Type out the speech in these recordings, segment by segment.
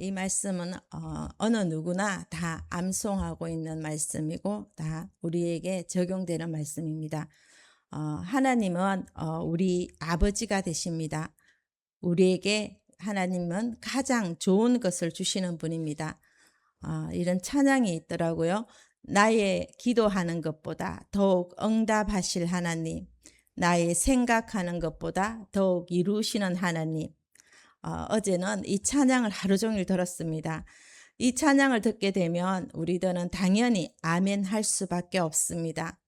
이 말씀은 어느 누구나 다 암송하고 있는 말씀이고 다 우리에게 적용되는 말씀입니다. 하나님은 우리 아버지가 되십니다. 우리에게 하나님은 가장 좋은 것을 주시는 분입니다. 이런 찬양이 있더라고요. 나의 기도하는 것보다 더욱 응답하실 하나님, 나의 생각하는 것보다 더욱 이루시는 하나님. 어제는 이 찬양을 하루 종일 들었습니다. 이 찬양을 듣게 되면 우리들은 당연히 아멘 할 수밖에 없습니다.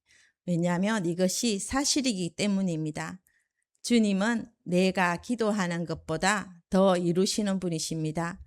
왜냐하면 이것이 사실이기 때문입니다. 주님은 내가 기도하는 것보다 더 이루시는 분이십니다.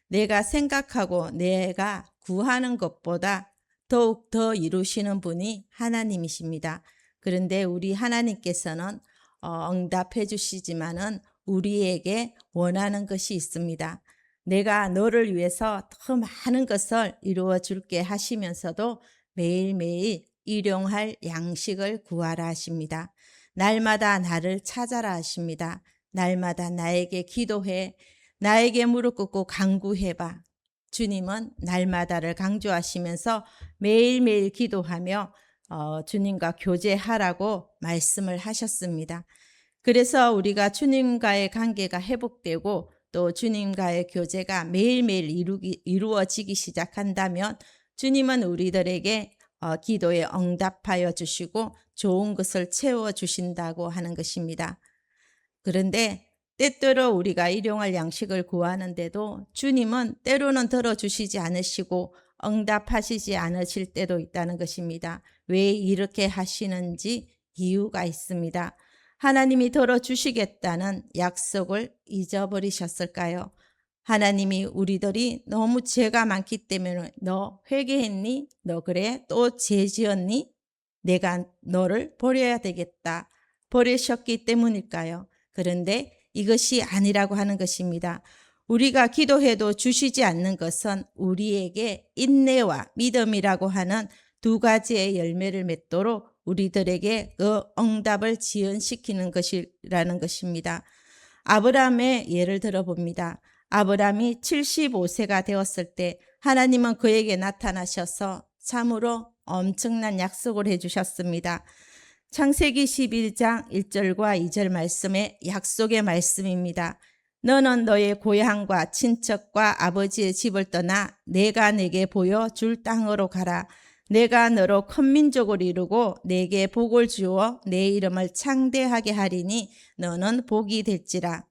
내가 생각하고 내가 구하는 것보다 더욱 더 이루시는 분이 하나님이십니다. 그런데 우리 하나님께서는 응답해 주시지만은 우리에게 원하는 것이 있습니다. 내가 너를 위해서 더 많은 것을 이루어 줄게 하시면서도 매일매일 일용할 양식을 구하라 하십니다. 날마다 나를 찾아라 하십니다. 날마다 나에게 기도해, 나에게 무릎 꿇고 간구해봐. 주님은 날마다를 강조하시면서 매일매일 기도하며 주님과 교제하라고 말씀을 하셨습니다. 그래서 우리가 주님과의 관계가 회복되고 또 주님과의 교제가 매일매일 이루어지기 시작한다면 주님은 우리들에게 기도에 응답하여 주시고 좋은 것을 채워주신다고 하는 것입니다. 그런데 때때로 우리가 일용할 양식을 구하는데도 주님은 때로는 들어주시지 않으시고 응답하시지 않으실 때도 있다는 것입니다. 왜 이렇게 하시는지 이유가 있습니다. 하나님이 들어주시겠다는 약속을 잊어버리셨을까요? 하나님이 우리들이 너무 죄가 많기 때문에 너 회개했니? 너 그래? 또 죄 지었니? 내가 너를 버려야 되겠다. 버리셨기 때문일까요? 그런데 이것이 아니라고 하는 것입니다. 우리가 기도해도 주시지 않는 것은 우리에게 인내와 믿음이라고 하는 두 가지의 열매를 맺도록 우리들에게 그 응답을 지연시키는 것이라는 것입니다. 아브라함의 예를 들어봅니다. 아브라함이 75세가 되었을 때 하나님은 그에게 나타나셔서 참으로 엄청난 약속을 해주셨습니다. 창세기 11장 1절과 2절 말씀의 약속의 말씀입니다. 너는 너의 고향과 친척과 아버지의 집을 떠나 내가 내게 보여줄 땅으로 가라. 내가 너로 큰 민족을 이루고 내게 복을 주어 내 이름을 창대하게 하리니 너는 복이 될지라.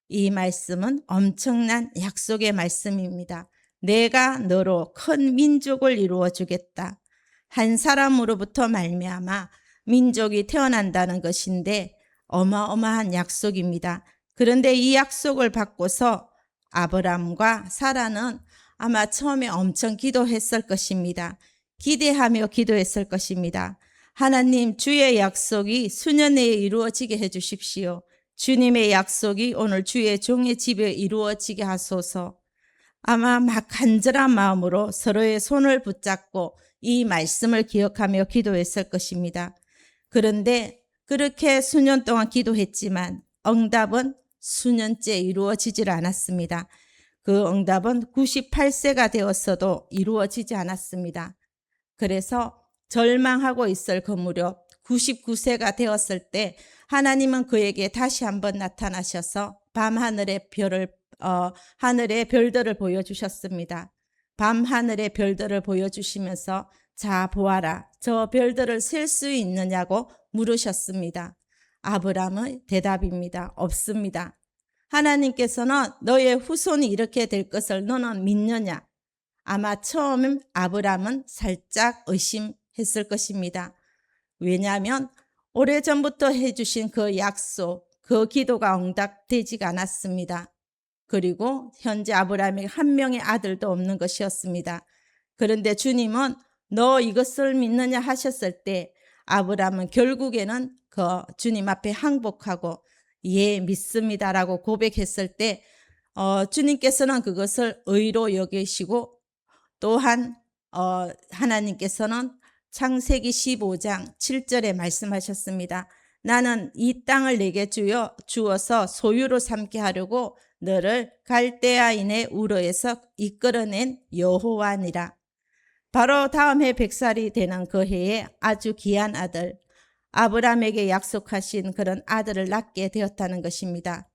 이 말씀은 엄청난 약속의 말씀입니다. 내가 너로 큰 민족을 이루어 주겠다. 한 사람으로부터 말미암아 민족이 태어난다는 것인데 어마어마한 약속입니다. 그런데 이 약속을 받고서 아브람과 사라는 아마 처음에 엄청 기도했을 것입니다. 기대하며 기도했을 것입니다. 하나님, 주의 약속이 수년 내에 이루어지게 해주십시오. 주님의 약속이 오늘 주의 종의 집에 이루어지게 하소서. 아마 막 간절한 마음으로 서로의 손을 붙잡고 이 말씀을 기억하며 기도했을 것입니다. 그런데 그렇게 수년 동안 기도했지만 응답은 수년째 이루어지질 않았습니다. 그 응답은 98세가 되었어도 이루어지지 않았습니다. 그래서 절망하고 있을 그 무렵 99세가 되었을 때 하나님은 그에게 다시 한번 나타나셔서 밤하늘의 하늘의 별들을 보여주셨습니다. 밤하늘의 별들을 보여주시면서 자 보아라, 저 별들을 셀 수 있느냐고 물으셨습니다. 아브라함의 대답입니다. 없습니다. 하나님께서는 너의 후손이 이렇게 될 것을 너는 믿느냐? 아마 처음 아브라함은 살짝 의심했을 것입니다. 왜냐하면 오래전부터 해주신 그 약속, 그 기도가 응답되지가 않았습니다. 그리고 현재 아브라함에게 한 명의 아들도 없는 것이었습니다. 그런데 주님은 너 이것을 믿느냐 하셨을 때 아브라함은 결국에는 그 주님 앞에 항복하고 예 믿습니다라고 고백했을 때 주님께서는 그것을 의로 여기시고 또한 하나님께서는 창세기 15장 7절에 말씀하셨습니다. 나는 이 땅을 내게 주어서 소유로 삼게 하려고 너를 갈대아인의 우르에서 이끌어낸 여호와니라. 바로 다음 해 100살이 되는 그 해에 아주 귀한 아들, 아브라함에게 약속하신 그런 아들을 낳게 되었다는 것입니다.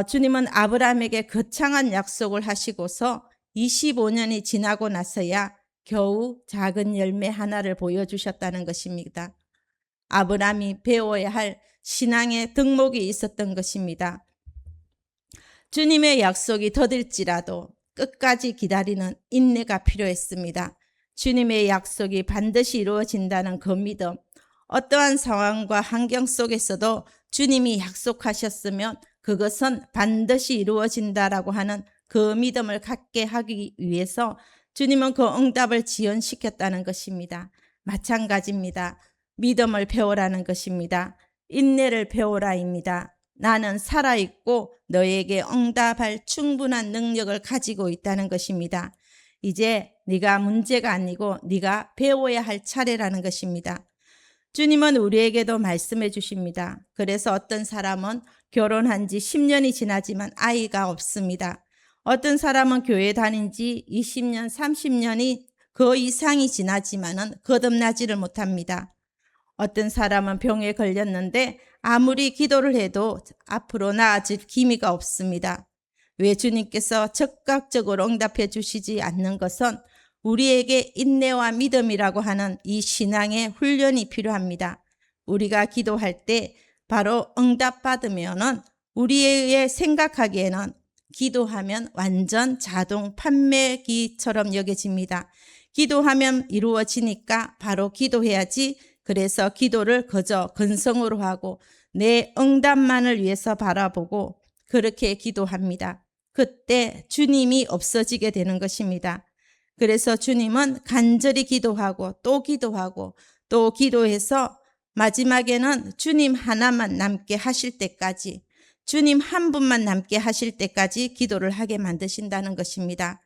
주님은 아브라함에게 거창한 약속을 하시고서 25년이 지나고 나서야 겨우 작은 열매 하나를 보여주셨다는 것입니다. 아브라함이 배워야 할 신앙의 덕목이 있었던 것입니다. 주님의 약속이 더딜지라도 끝까지 기다리는 인내가 필요했습니다. 주님의 약속이 반드시 이루어진다는 그 믿음, 어떠한 상황과 환경 속에서도 주님이 약속하셨으면 그것은 반드시 이루어진다라고 하는 그 믿음을 갖게 하기 위해서 주님은 그 응답을 지연시켰다는 것입니다. 마찬가지입니다. 믿음을 배우라는 것입니다. 인내를 배우라입니다. 나는 살아있고 너에게 응답할 충분한 능력을 가지고 있다는 것입니다. 이제 네가 문제가 아니고 네가 배워야 할 차례라는 것입니다. 주님은 우리에게도 말씀해 주십니다. 그래서 어떤 사람은 결혼한 지 10년이 지나지만 아이가 없습니다. 어떤 사람은 교회 다닌 지 20년, 30년이 그 이상이 지나지만은 거듭나지를 못합니다. 어떤 사람은 병에 걸렸는데 아무리 기도를 해도 앞으로 나아질 기미가 없습니다. 왜 주님께서 적극적으로 응답해 주시지 않는 것은 우리에게 인내와 믿음이라고 하는 이 신앙의 훈련이 필요합니다. 우리가 기도할 때 바로 응답받으면은 우리의 생각하기에는 기도하면 완전 자동 판매기처럼 여겨집니다. 기도하면 이루어지니까 바로 기도해야지. 그래서 기도를 그저 근성으로 하고 내 응답만을 위해서 바라보고 그렇게 기도합니다. 그때 주님이 없어지게 되는 것입니다. 그래서 주님은 간절히 기도하고 또 기도해서 마지막에는 주님 하나만 남게 하실 때까지, 주님 한 분만 남게 하실 때까지 기도를 하게 만드신다는 것입니다.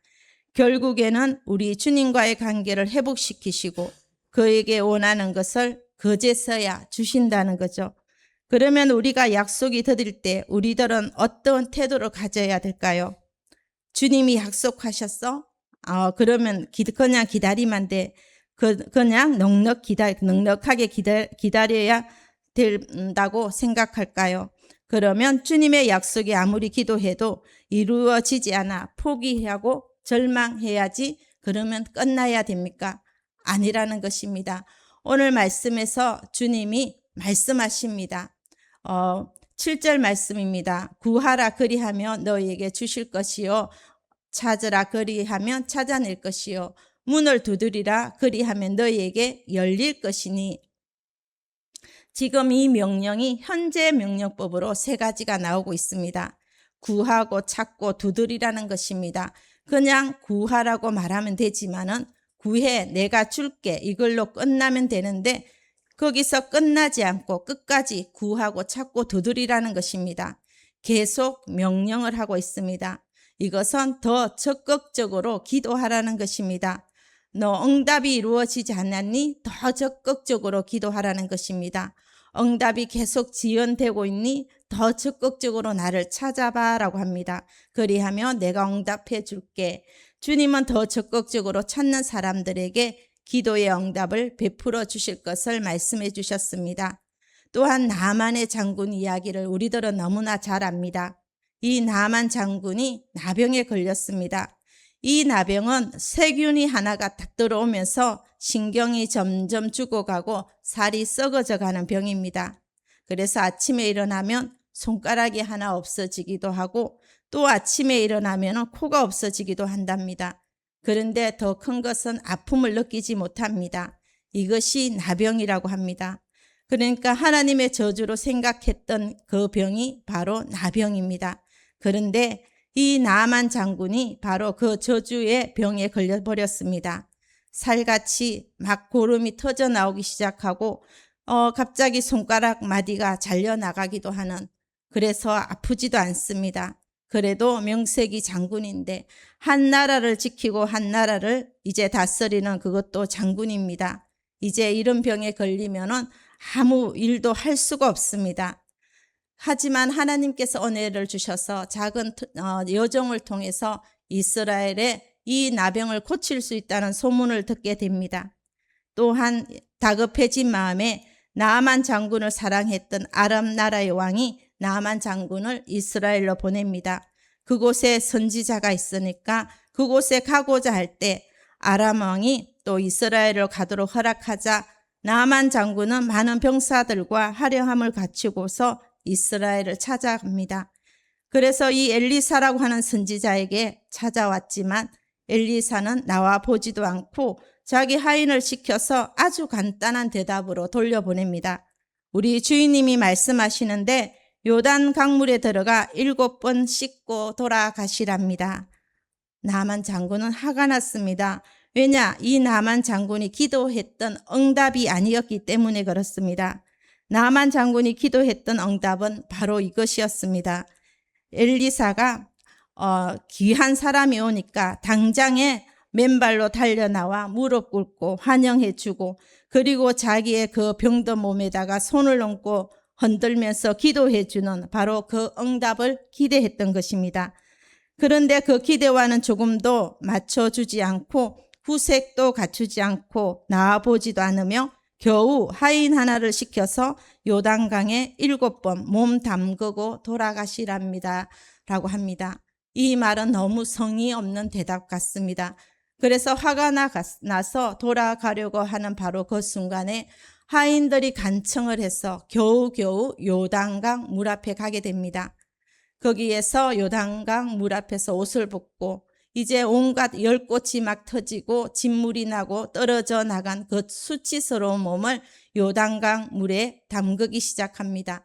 결국에는 우리 주님과의 관계를 회복시키시고 그에게 원하는 것을 그제서야 주신다는 거죠. 그러면 우리가 약속이 더딜 때 우리들은 어떤 태도를 가져야 될까요? 주님이 약속하셨어? 그러면 그냥 기다리면 돼. 그냥 넉넉하게 기다려야 된다고 생각할까요? 그러면 주님의 약속이 아무리 기도해도 이루어지지 않아 포기하고 절망해야지. 그러면 끝나야 됩니까? 아니라는 것입니다. 오늘 말씀에서 주님이 말씀하십니다. 7절 말씀입니다. 구하라 그리하면 너희에게 주실 것이요 찾으라 그리하면 찾아낼 것이요 문을 두드리라 그리하면 너희에게 열릴 것이니. 지금 이 명령이 현재 명령법으로 3가지가 나오고 있습니다. 구하고 찾고 두드리라는 것입니다. 그냥 구하라고 말하면 되지만은 구해 내가 줄게 이걸로 끝나면 되는데 거기서 끝나지 않고 끝까지 구하고 찾고 두드리라는 것입니다. 계속 명령을 하고 있습니다. 이것은 더 적극적으로 기도하라는 것입니다. 너 응답이 이루어지지 않았니? 더 적극적으로 기도하라는 것입니다. 응답이 계속 지연되고 있니? 더 적극적으로 나를 찾아봐 라고 합니다. 그리하면 내가 응답해 줄게. 주님은 더 적극적으로 찾는 사람들에게 기도의 응답을 베풀어 주실 것을 말씀해 주셨습니다. 또한 나만의 장군 이야기를 우리들은 너무나 잘 압니다. 이 나만 장군이 나병에 걸렸습니다. 이 나병은 세균이 하나가 딱 들어오면서 신경이 점점 죽어가고 살이 썩어져 가는 병입니다. 그래서 아침에 일어나면 손가락이 하나 없어지기도 하고 또 아침에 일어나면 코가 없어지기도 한답니다. 그런데 더 큰 것은 아픔을 느끼지 못합니다. 이것이 나병이라고 합니다. 그러니까 하나님의 저주로 생각했던 그 병이 바로 나병입니다. 그런데 이 나만 장군이 바로 그 저주의 병에 걸려버렸습니다. 살같이 막 고름이 터져 나오기 시작하고 갑자기 손가락 마디가 잘려나가기도 하는, 그래서 아프지도 않습니다. 그래도 명색이 장군인데 한 나라를 지키고 한 나라를 이제 다스리는 그것도 장군입니다. 이제 이런 병에 걸리면은 아무 일도 할 수가 없습니다. 하지만 하나님께서 은혜를 주셔서 작은 여종을 통해서 이스라엘의 이 나병을 고칠 수 있다는 소문을 듣게 됩니다. 또한 다급해진 마음에 나아만 장군을 사랑했던 아람 나라의 왕이 나아만 장군을 이스라엘로 보냅니다. 그곳에 선지자가 있으니까 그곳에 가고자 할 때 아람 왕이 또 이스라엘로 가도록 허락하자 나아만 장군은 많은 병사들과 화려함을 갖추고서 이스라엘을 찾아갑니다. 그래서 이 엘리사라고 하는 선지자에게 찾아왔지만 엘리사는 나와 보지도 않고 자기 하인을 시켜서 아주 간단한 대답으로 돌려보냅니다. 우리 주인님이 말씀하시는데 요단 강물에 들어가 7번 씻고 돌아가시랍니다. 나만 장군은 화가 났습니다. 왜냐? 이 나만 장군이 기도했던 응답이 아니었기 때문에 그렇습니다. 나만 장군이 기도했던 응답은 바로 이것이었습니다. 엘리사가 귀한 사람이 오니까 당장에 맨발로 달려나와 무릎 꿇고 환영해주고 그리고 자기의 그 병든 몸에다가 손을 얹고 흔들면서 기도해주는 바로 그 응답을 기대했던 것입니다. 그런데 그 기대와는 조금도 맞춰주지 않고 후색도 갖추지 않고 나아보지도 않으며 겨우 하인 하나를 시켜서 요단강에 7번 몸 담그고 돌아가시랍니다 라고 합니다. 이 말은 너무 성의 없는 대답 같습니다. 그래서 화가 나서 돌아가려고 하는 바로 그 순간에 하인들이 간청을 해서 겨우겨우 요단강 물 앞에 가게 됩니다. 거기에서 요단강 물 앞에서 옷을 벗고 이제 온갖 열꽃이 막 터지고 진물이 나고 떨어져 나간 그 수치스러운 몸을 요단강 물에 담그기 시작합니다.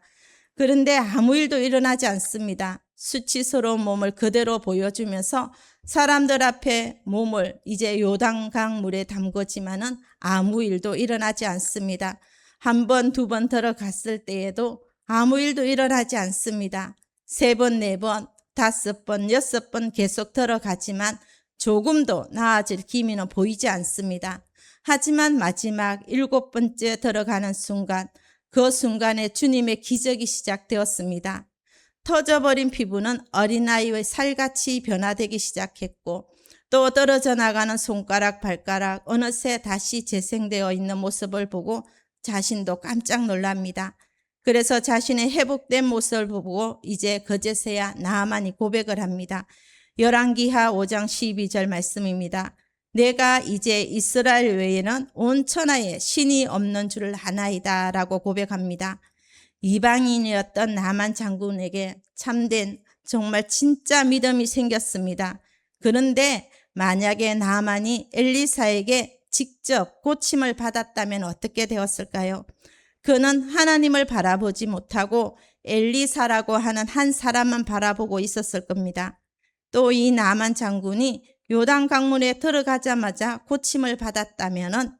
그런데 아무 일도 일어나지 않습니다. 수치스러운 몸을 그대로 보여주면서 사람들 앞에 몸을 이제 요단강 물에 담그지만은 아무 일도 일어나지 않습니다. 한 번, 두 번 들어갔을 때에도 아무 일도 일어나지 않습니다. 3번, 4번, 5번, 6번 계속 들어가지만 조금도 나아질 기미는 보이지 않습니다. 하지만 마지막 7번째 들어가는 순간, 그 순간에 주님의 기적이 시작되었습니다. 터져버린 피부는 어린아이의 살같이 변화되기 시작했고 또 떨어져 나가는 손가락, 발가락 어느새 다시 재생되어 있는 모습을 보고 자신도 깜짝 놀랍니다. 그래서 자신의 회복된 모습을 보고 이제 그제서야 나아만이 고백을 합니다. 열왕기하 5장 12절 말씀입니다. 내가 이제 이스라엘 외에는 온 천하에 신이 없는 줄 아나이다 라고 고백합니다. 이방인이었던 나만 장군에게 참된 정말 진짜 믿음이 생겼습니다. 그런데 만약에 나만이 엘리사에게 직접 고침을 받았다면 어떻게 되었을까요? 그는 하나님을 바라보지 못하고 엘리사라고 하는 한 사람만 바라보고 있었을 겁니다. 또 이 나만 장군이 요단 강물에 들어가자마자 고침을 받았다면은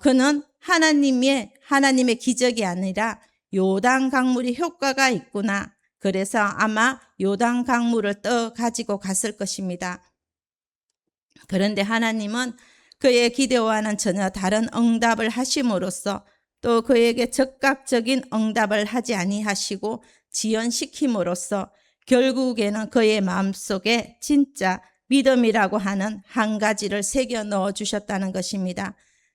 그는 하나님의 기적이 아니라 요단 강물이 효과가 있구나. 그래서 아마 요단 강물을 떠 가지고 갔을 것입니다. 그런데 하나님은 그의 기대와는 전혀 다른 응답을 하심으로써 또 그에게 즉각적인 응답을 하지 아니하시고 지연시킴으로써 결국에는 그의 마음속에 진짜 믿음이라고 하는 한 가지를 새겨 넣어 주셨다는 것입니다.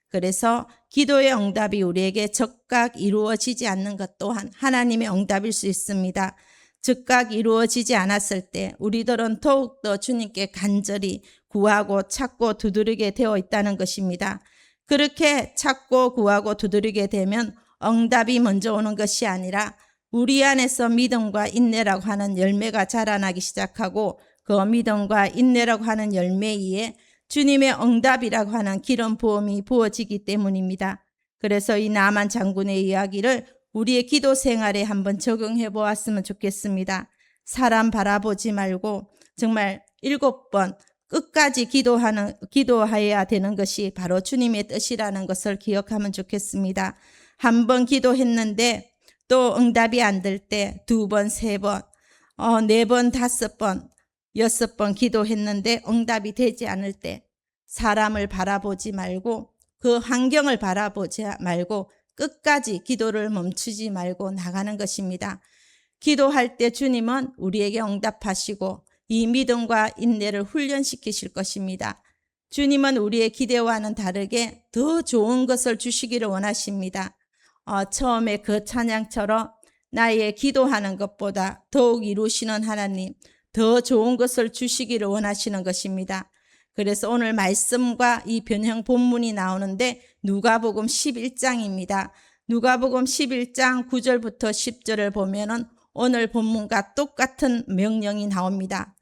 그래서 기도의 응답이 우리에게 즉각 이루어지지 않는 것 또한 하나님의 응답일 수 있습니다. 즉각 이루어지지 않았을 때 우리들은 더욱더 주님께 간절히 구하고 찾고 두드리게 되어 있다는 것입니다. 그렇게 찾고 구하고 두드리게 되면 응답이 먼저 오는 것이 아니라 우리 안에서 믿음과 인내라고 하는 열매가 자라나기 시작하고 그 믿음과 인내라고 하는 열매 위에 주님의 응답이라고 하는 기름 부음이 부어지기 때문입니다. 그래서 이 나만 장군의 이야기를 우리의 기도 생활에 한번 적용해 보았으면 좋겠습니다. 사람 바라보지 말고 정말 7번 끝까지 기도해야 되는 것이 바로 주님의 뜻이라는 것을 기억하면 좋겠습니다. 한 번 기도했는데 또 응답이 안 될 때 2번, 3번, 4번, 5번, 6번 기도했는데 응답이 되지 않을 때 사람을 바라보지 말고 그 환경을 바라보지 말고 끝까지 기도를 멈추지 말고 나가는 것입니다. 기도할 때 주님은 우리에게 응답하시고 이 믿음과 인내를 훈련시키실 것입니다. 주님은 우리의 기대와는 다르게 더 좋은 것을 주시기를 원하십니다. 처음에 그 찬양처럼 나의 기도하는 것보다 더욱 이루시는 하나님, 더 좋은 것을 주시기를 원하시는 것입니다. 그래서 오늘 말씀과 이 변형 본문이 나오는데 누가복음 11장입니다. 누가복음 11장 9절부터 10절을 보면은 오늘 본문과 똑같은 명령이 나옵니다.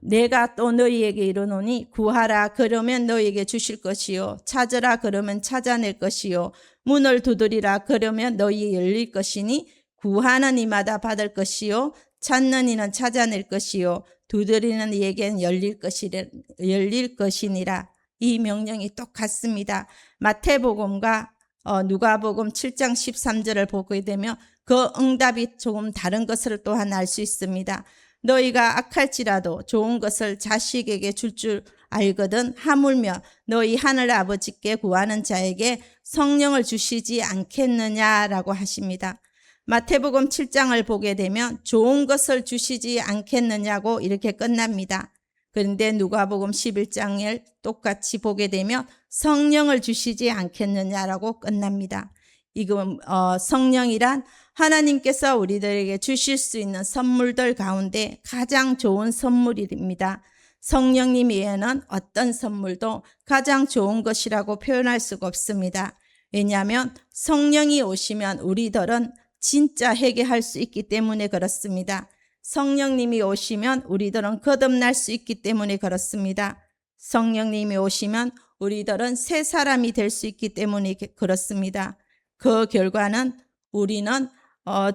내가 또 너희에게 이르노니 구하라 그러면 너희에게 주실 것이요 찾으라 그러면 찾아낼 것이요 문을 두드리라 그러면 너희에게 열릴 것이니 구하는 이마다 받을 것이요 찾는 이는 찾아낼 것이요 두드리는 이에게는 열릴 것이니라. 이 명령이 똑같습니다. 마태복음과 누가복음 7장 13절을 보게 되면 그 응답이 조금 다른 것을 또한 알 수 있습니다. 너희가 악할지라도 좋은 것을 자식에게 줄 알거든 하물며 너희 하늘 아버지께 구하는 자에게 성령을 주시지 않겠느냐라고 하십니다. 마태복음 7장을 보게 되면 좋은 것을 주시지 않겠느냐고 이렇게 끝납니다. 그런데 누가복음 11장을 똑같이 보게 되면 성령을 주시지 않겠느냐라고 끝납니다. 이건 성령이란 하나님께서 우리들에게 주실 수 있는 선물들 가운데 가장 좋은 선물입니다. 성령님 외에는 어떤 선물도 가장 좋은 것이라고 표현할 수가 없습니다. 왜냐하면 성령이 오시면 우리들은 진짜 회개할 수 있기 때문에 그렇습니다. 성령님이 오시면 우리들은 거듭날 수 있기 때문에 그렇습니다. 성령님이 오시면 우리들은 새 사람이 될 수 있기 때문에 그렇습니다. 그 결과는 우리는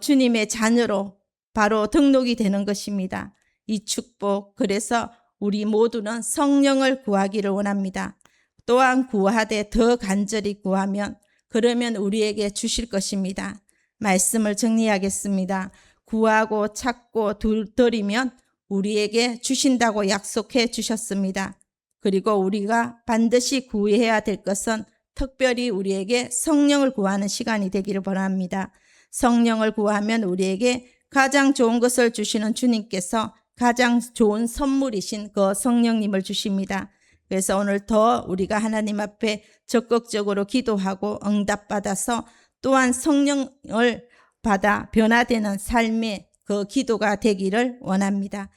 주님의 자녀로 바로 등록이 되는 것입니다. 이 축복, 그래서 우리 모두는 성령을 구하기를 원합니다. 또한 구하되 더 간절히 구하면 그러면 우리에게 주실 것입니다. 말씀을 정리하겠습니다. 구하고 찾고 두드리면 우리에게 주신다고 약속해 주셨습니다. 그리고 우리가 반드시 구해야 될 것은 특별히 우리에게 성령을 구하는 시간이 되기를 바랍니다. 성령을 구하면 우리에게 가장 좋은 것을 주시는 주님께서 가장 좋은 선물이신 그 성령님을 주십니다. 그래서 오늘 더 우리가 하나님 앞에 적극적으로 기도하고 응답받아서 또한 성령을 받아 변화되는 삶의 그 기도가 되기를 원합니다.